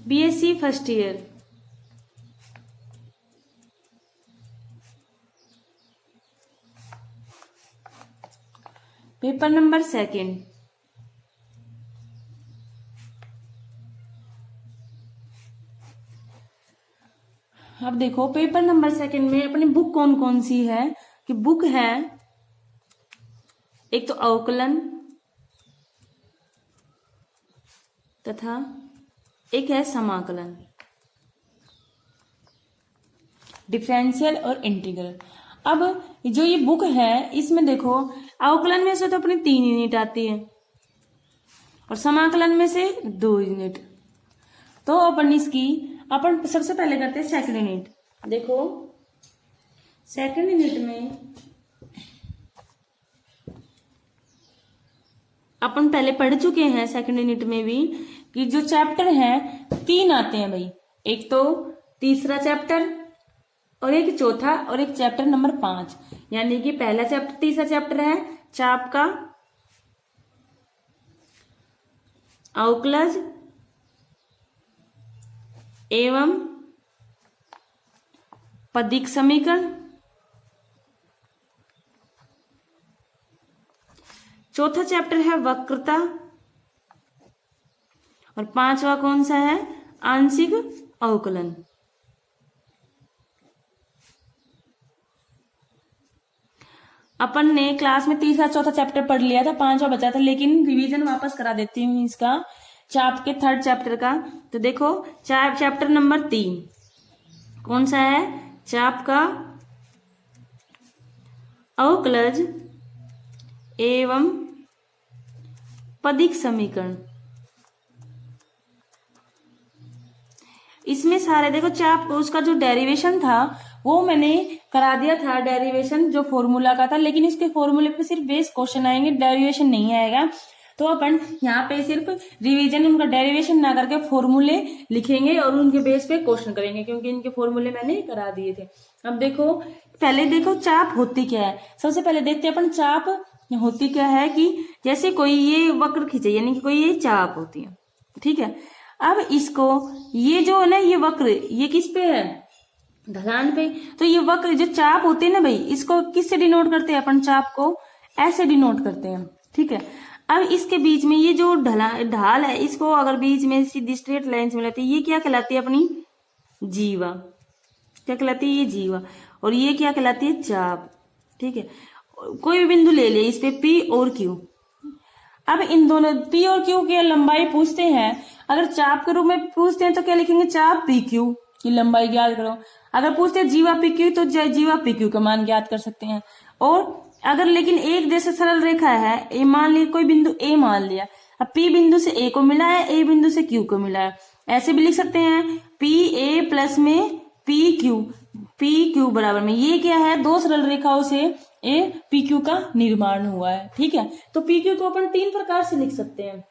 BSc first year. Paper number second, अब देखो paper number second में अपनी बुक कौन कौन सी है, कि बुक है एक तो अवकलन तथा एक है समाकलन, डिफरेंशियल और इंटीग्रल। अब जो ये बुक है इसमें देखो अवकलन में से तो अपनी 3 यूनिट आती है और समाकलन में से 2 यूनिट। तो अपन सबसे पहले करते हैं सेकंड यूनिट। देखो सेकंड यूनिट में अपन पहले पढ़ चुके हैं सेकंड यूनिट में भी कि जो चैप्टर है 3 आते हैं भाई, एक तो तीसरा चैप्टर और एक चौथा और एक चैप्टर नंबर 5। यानी कि पहला चैप्टर, तीसरा चैप्टर है चाप का अवकलज एवं पदिक समीकरण, चौथा चैप्टर है वक्रता और 5वां कौन सा है, आंशिक अवकलन। अपन ने क्लास में तीसरा चौथा चैप्टर पढ़ लिया था, 5वां बचा था, लेकिन रिवीजन वापस करा देती हूँ इसका, चाप के थर्ड चैप्टर का। तो देखो चैप्टर नंबर 3 कौन सा है, चाप का अवकलज एवं पदिक समीकरण। इसमें सारे देखो चाप उसका जो डेरिवेशन था वो मैंने करा दिया था, डेरिवेशन जो फॉर्मूला का था, लेकिन इसके फॉर्मूले पे सिर्फ बेस क्वेश्चन आएंगे, डेरिवेशन नहीं आएगा। तो अपन यहाँ पे सिर्फ रिवीजन उनका डेरिवेशन ना करके फॉर्मूले लिखेंगे और उनके बेस पे क्वेश्चन करेंगे, क्योंकि इनके फॉर्मूले मैंने करा दिए थे। अब देखो पहले देखो चाप होती क्या है, सबसे पहले देखते हैं अपन चाप होती क्या है। कि जैसे कोई ये वक्र खींचे, यानी कि कोई ये चाप होती है, ठीक है। अब इसको ये जो है ना, ये वक्र ये किस पे है, ढलान पे। तो ये वक्र जो चाप होते हैं ना भाई, इसको किससे डिनोट करते हैं अपन, चाप को ऐसे डिनोट करते हैं, ठीक है। अब इसके बीच में ये जो ढाल है, इसको अगर बीच में सीधी स्ट्रेट लाइन से मिलाती है, ये क्या कहलाती है अपनी, जीवा। क्या कहलाती है, ये जीवा। और ये क्या कहलाती है, चाप, ठीक है। कोई भी बिंदु ले ले इस पे P और Q। अब इन दोनों P और Q की लंबाई पूछते हैं, अगर चाप के रूप में पूछते हैं तो क्या लिखेंगे, चाप PQ की लंबाई ज्ञात करो। अगर पूछते हैं जीवा PQ तो जीवा PQ का मान ज्ञात कर सकते हैं। और अगर लेकिन एक जैसे सरल रेखा है, ए मान लिया, कोई बिंदु A मान लिया, अब P बिंदु से A को मिला है, A बिंदु से Q को मिला है, ऐसे भी लिख सकते हैं PA प्लस में PQ बराबर में, ये क्या है, 2 सरल रेखाओं से A PQ का निर्माण हुआ है, ठीक है। तो PQ को अपन 3 प्रकार से लिख सकते हैं।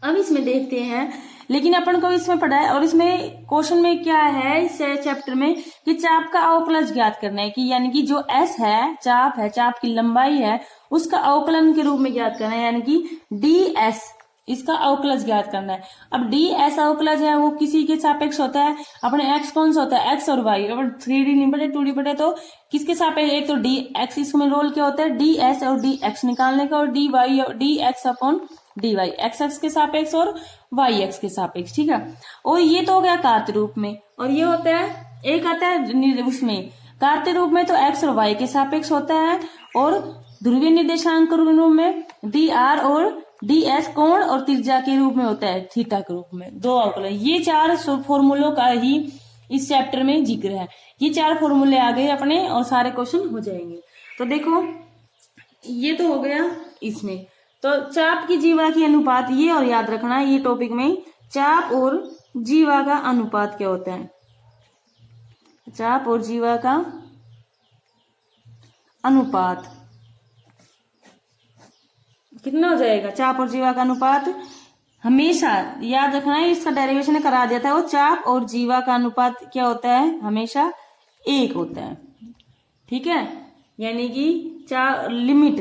अब इसमें देखते हैं, लेकिन अपन को इसमें पढ़ा है और इसमें क्वेश्चन में क्या है इस चैप्टर में कि चाप का अवकलज ज्ञात करना है, कि यानी कि जो S है, चाप की लंबाई है, उसका अवकलन के रूप में ज्ञात करना है, यानी कि DS इसका अवकलज ज्ञात करना है। अब DS अवकलज है वो किसी के सापेक्ष होता है, अपने x कौन सा होता है, x और y। अगर 3D नहीं पढ़े 2D पढ़े तो किसके सापेक्ष, एक तो dx, इसमें रोल क्या होता है, ds और dx निकालने का, और dy और dx अपॉन dy, x के सापेक्ष और y के सापेक्ष, ठीक है। और ये तो हो गया कार्तीय रूप में, और ये होता है, एक आता है उसमें कार्तीय रूप में तो x और y के सापेक्ष होता है, और ध्रुवीय निर्देशांक के रूप में dr और ds कोण और त्रिज्या के रूप में होता है, थीटा के रूप में, 2 अवकलन। ये 4 फॉर्मूलों का ही इस चैप्टर में जिक्र है। ये 4 फॉर्मूले आ गए अपने और सारे क्वेश्चन हो जाएंगे। तो देखो ये तो हो गया इसमें। तो चाप की जीवा की अनुपात ये, और याद रखना ये टॉपिक में चाप और जीवा का अनुपात क्या होता है, चाप और जीवा का अनुपात कितना हो जाएगा, चाप और जीवा का अनुपात हमेशा याद रखना है, इसका डेरिवेशन करा दिया था, वो चाप और जीवा का अनुपात क्या होता है, हमेशा 1 होता है, ठीक है। यानी कि लिमिट,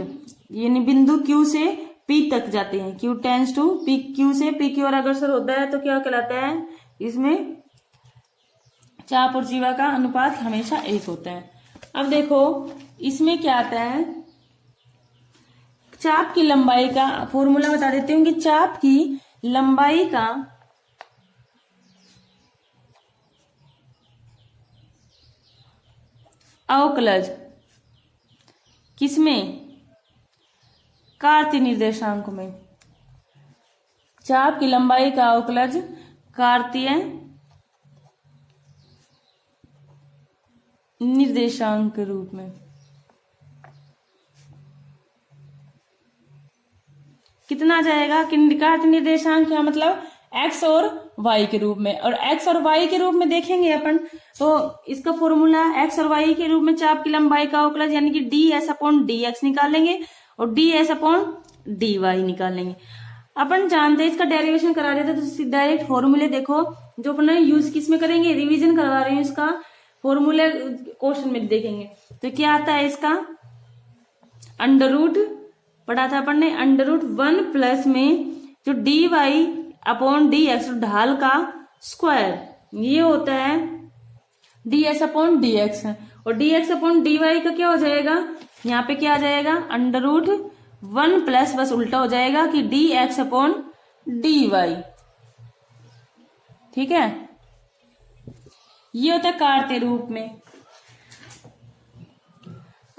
यानी बिंदु Q से P तक जाते हैं, Q tends to P, Q से P की ओर अग्रसर होता है तो क्या कहलाता है, इसमें चाप और जीवा का अनुपात हमेशा 1 होता है। अब देखो इसमें क्या आता है, चाप की लंबाई का फॉर्मूला बता देती हूँ कि चाप की लंबाई का अवकलज किसमें, कार्तीय निर्देशांक में। चाप की लंबाई का अवकलज कार्तीय निर्देशांक के रूप में कितना जाएगा, कार्तीय निर्देशांक का मतलब x और y के रूप में। और x और y के रूप में देखेंगे अपन तो इसका फॉर्मूला x और y के रूप में चाप की लंबाई का अवकलज यानी कि ds/dx निकालेंगे और ds/dy निकालेंगे। अपन जानते हैं, इसका डेरिवेशन करा देते तो डायरेक्ट फॉर्मूले देखो जो अपन यूज किस में करेंगे, रिवीजन करवा रहे हैं, इसका फॉर्मूले क्वेश्चन में देखेंगे। तो क्या आता है इसका, अंडर रूट पढ़ा था अपन ने, अंडर रूट 1 प्लस में जो dy/dx ढाल का स्क्वायर, ये होता है ds/dx और dx/dy का क्या हो जाएगा, यहाँ पे क्या आ जाएगा, अंडर रूट 1 प्लस बस उल्टा हो जाएगा कि dx/dy। ठीक है, ये होता है कार्तीय रूप में।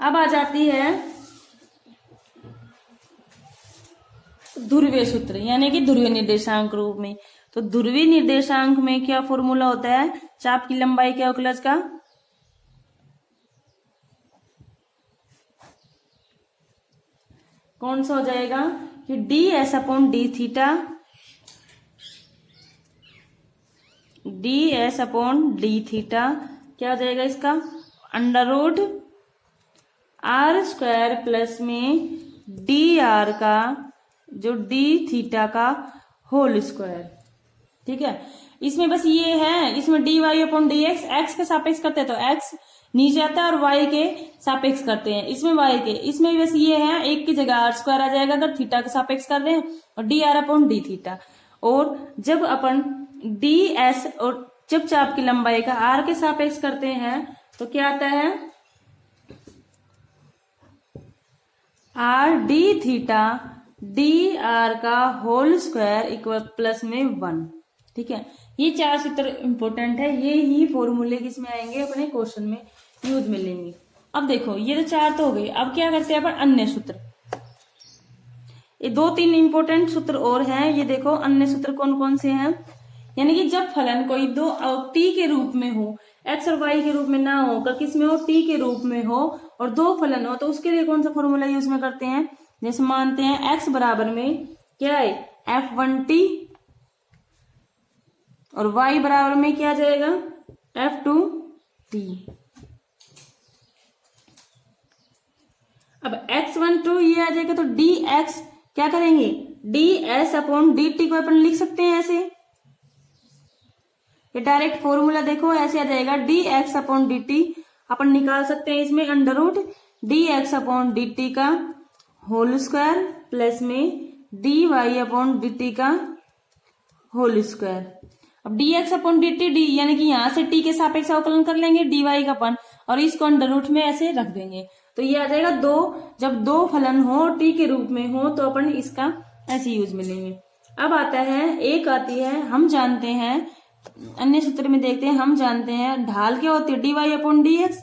अब आ जाती है ध्रुवीय सूत्र यानी कि ध्रुवीय निर्देशांक रूप में। तो ध्रुवीय निर्देशांक में क्या फॉर्मूला होता है चाप की लंबाई के अवकलज का, कौन सा हो जाएगा कि ds/d थीटा, ds/d थीटा क्या हो जाएगा इसका, अंडर रूट r² प्लस में dr का जो d थीटा का होल स्क्वायर। ठीक है, इसमें बस ये है, इसमें dy/dx x के सापेक्ष करते हैं तो x नीचे आता है और y के सापेक्ष करते हैं, इसमें y के, इसमें बस ये है, एक की जगह r² आ जाएगा अगर थीटा के सापेक्ष कर रहे हैं और dr/d थीटा। और जब अपन ds और जब चाप की लंबाई का r के सापेक्ष करते हैं तो क्या आता है, r d थीटा dr का होल स्क्वायर इक्वल प्लस में 1। ठीक है, ये 4 सूत्र इंपोर्टेंट है, ये ही फॉर्मूले किसमें आएंगे, अपने क्वेश्चन में यूज में लेंगे। अब देखो ये तो 4 तो हो गए, अब क्या करते हैं अपन अन्य सूत्र, ये 2-3 इंपोर्टेंट सूत्र और हैं। ये देखो अन्य सूत्र कौन कौन से हैं, यानी कि जब फलन कोई दो t के रूप में हो, x और y के रूप में ना हो, किस में हो, t के रूप में हो और दो फलन हो, तो उसके लिए कौन सा फॉर्मूला यूज में करते हैं। जैसे मानते हैं x बराबर में क्या है f1t और y बराबर में क्या आ जाएगा f2t। अब x12 ये आ जाएगा तो dx क्या करेंगे, ds/dt को अपन लिख सकते हैं ऐसे, ये डायरेक्ट फॉर्मूला देखो ऐसे आ जाएगा dx/dt अपन निकाल सकते हैं, इसमें अंडर रूट dx/dt का होल स्क्वायर प्लस में dy/dt का होल स्क्वायर। अब dx/dt डी यानी कि यहां से t के सापेक्ष अवकलन कर लेंगे dy का अपन और इसको अंडर रूट में ऐसे रख देंगे तो ये आ जाएगा 2। जब दो फलन हो t के रूप में हो तो अपन इसका ऐसे यूज में लेंगे। अब आता है एक आती है, हम जानते हैं अन्य सूत्र में देखते हैं, हम जानते हैं ढाल क्या होती है dy/dx,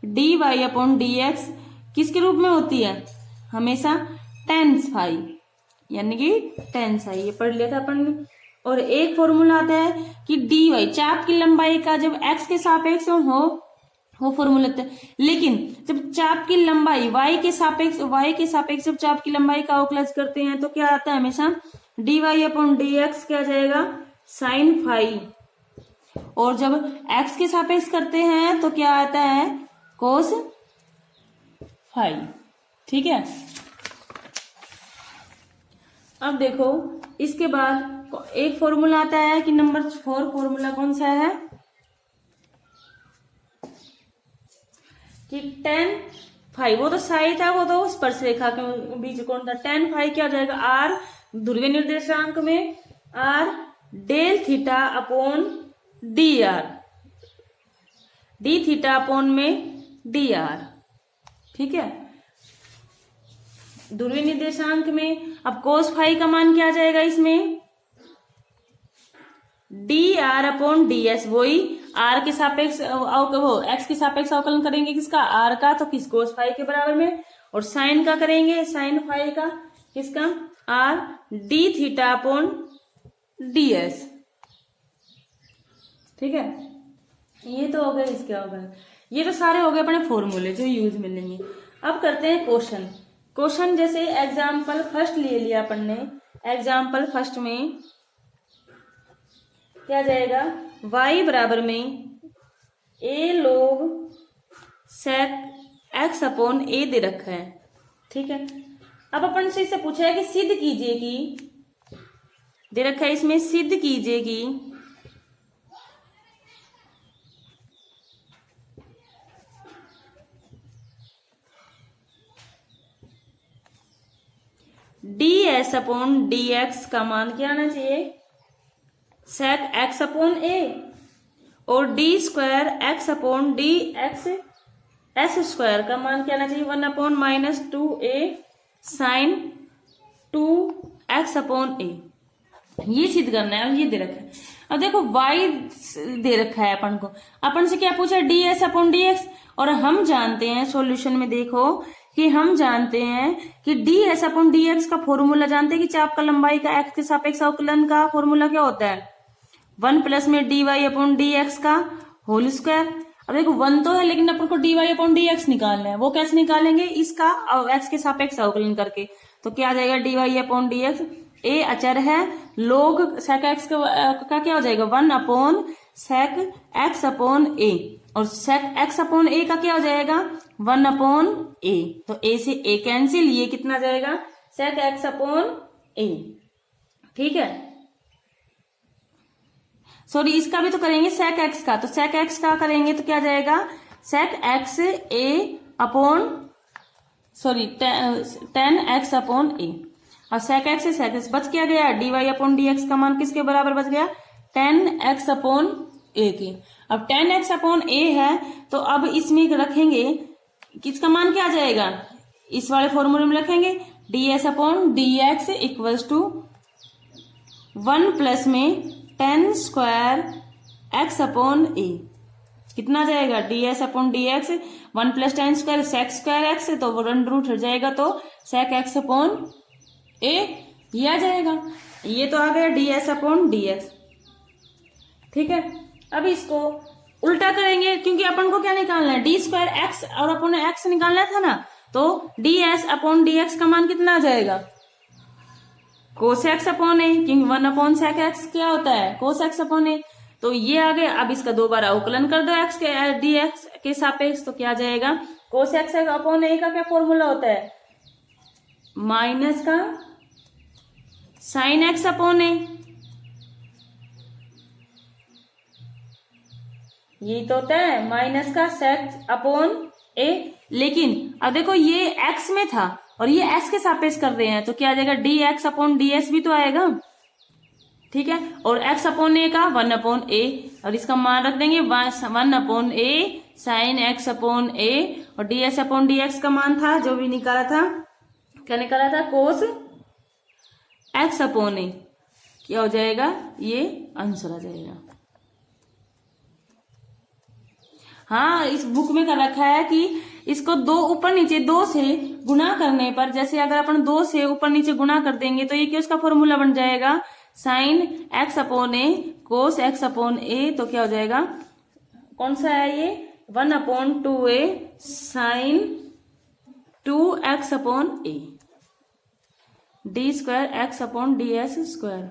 dy/dx किसके रूप में होती है हमेशा tan phi यानी कि tan psi, ये पढ़ लिया था अपन ने। और एक फॉर्मूला आता है कि dy चाप की लंबाई का जब x के सापेक्ष हो वो फॉर्मूला होता है, लेकिन जब चाप की लंबाई y के सापेक्ष जब चाप की लंबाई का अवकलज करते हैं तो क्या आता है हमेशा dy/dx क्या जाएगा sin phi, और जब x के सापेक्ष करते हैं तो क्या आता है cos phi। ठीक है, अब देखो इसके बाद एक फॉर्मूला आता है कि नंबर 4 फॉर्मूला कौन सा है कि tan phi, वो तो साई था, वो तो स्पर्श रेखा के बीच कौन था, tan phi क्या हो जाएगा r ध्रुवीय निर्देशांक में r del theta upon D R, D theta upon में डी आर। ठीक है, ध्रुवीय निर्देशांक में अब कोस फाई का मान क्या आ जाएगा इसमें, D R upon d S. वही आर के सापेक्ष वो एक्स के सापेक्ष अवकलन करेंगे किसका, आर का, तो किस कोस फाई के बराबर में, और साइन का करेंगे, साइन फाई का किसका, are D theta upon d S. ठीक है, ये तो हो गए, इसके हो गए, ये तो सारे हो गए अपने फॉर्मूले जो यूज मिलेंगे। अब करते हैं क्वेश्चन। क्वेश्चन जैसे एग्जाम्पल फर्स्ट ले लिया अपन ने, एग्जाम्पल फर्स्ट में क्या जाएगा, y बराबर में a log sec x upon a दे रखा है। ठीक है, अब अपन से इससे पूछा है कि सिद्ध कीजिए कि, दे रखा है इसमें, सिद्ध कीजिए कि D S upon D X का मान क्या आना चाहिए, सेक एक्स अपॉन ए, और d square x upon D x s square का मान क्या आना चाहिए, 1 upon minus 2a sine 2x upon a. ये सिद्ध करना है, और ये दे रखा है। अब देखो y दे रखा है अपन को, अपन से क्या पूछा, D S upon D x, और हम जानते हैं सॉल्यूशन में देखो कि हम जानते हैं कि D S upon D X का फॉर्मूला जानते हैं कि चाप का लंबाई का एक्स के सापेक्ष अवकलन का फॉर्मूला क्या होता है, 1 प्लस में D Y upon D X का होल स्क्वायर। अब देखो 1 तो है, लेकिन अपन को D Y upon D X निकालना है, वो कैसे निकालेंगे, इसका एक्स के सापेक्ष अवकलन करके। तो क्या आ जाएगा, d Y upon D x, a अचर है, लोग सेक एक्स का क्या हो जाएगा, 1 upon sec x upon a, और सेक एक्स अपॉन ए का क्या हो जाएगा, 1 अपॉन ए। तो ए से ए कैंसिल, ये कितना जाएगा, सेक एक्स अपॉन ए। ठीक है, सॉरी इसका भी तो करेंगे सेक एक्स का, तो सेक एक्स का करेंगे तो क्या जाएगा, sec X A upon sorry 10x upon A. अब सेक एक्स से सेक एक्स बच क्या गया, D Y upon D X का मान किसके बराबर बच गया, 10x अपॉन ए के। अब 10x अपॉन ए है, तो अब इसमें रखेंगे किसका मान क्या आ जाएगा, इस वाले फॉर्मूले में रखेंगे D S upon D X equals to 1 plus में 10 स्क्वायर एक्स अपॉन ए। कितना जाएगा, D S upon D X, 1 plus 10 square sec square X, तो वो रन रूट हट जाएगा, तो सेक एक्स अपॉन ए ये आ जाएगा। ये तो आ गया D S upon D x. ठीक है, अब इसको उल्टा करेंगे, क्योंकि अपन को क्या निकालना है, डी स्क्वायर एक्स और अपन एक्स निकालना था ना, तो D S upon D X का मान कितना आ जाएगा, कोस एक्स अपॉन ए, क्योंकि 1 अपॉन सेक एक्स क्या होता है, कोस एक्स अपॉन ए। तो ये आ गया। अब इसका दोबारा अवकलन कर दो एक्स के डी एक्स के सापेक्ष, तो क्या जाएगा, कोस एक्स अपॉन ए का क्या फॉर्मूला होता है, माइनस का साइन एक्स अपॉन ए। ये तो होता है माइनस का सेक अपॉन ए, लेकिन अब देखो ये एक्स में था और ये एक्स के सापेक्ष कर रहे हैं, तो क्या आ जाएगा, D x upon d S भी तो आएगा। ठीक है, और एक्स अपॉन ए का 1 अपॉन ए, और इसका मान रख देंगे 1 upon A sign x upon a, और D S upon D X का मान था जो भी निकाला था, क्या निकाला था, कोस एक्स अपॉन ए। क्या हो जाएगा, ये आंसर आ जाएगा। हाँ, इस बुक में कर रखा है कि इसको दो ऊपर नीचे 2 से गुणा करने पर, जैसे अगर अपन 2 से ऊपर नीचे गुणा कर देंगे तो ये क्या उसका फॉर्मूला बन जाएगा, sine x upon a cos x upon a. तो क्या हो जाएगा, कौन सा है ये, 1 upon 2a sine 2x upon a, d square x upon d s square.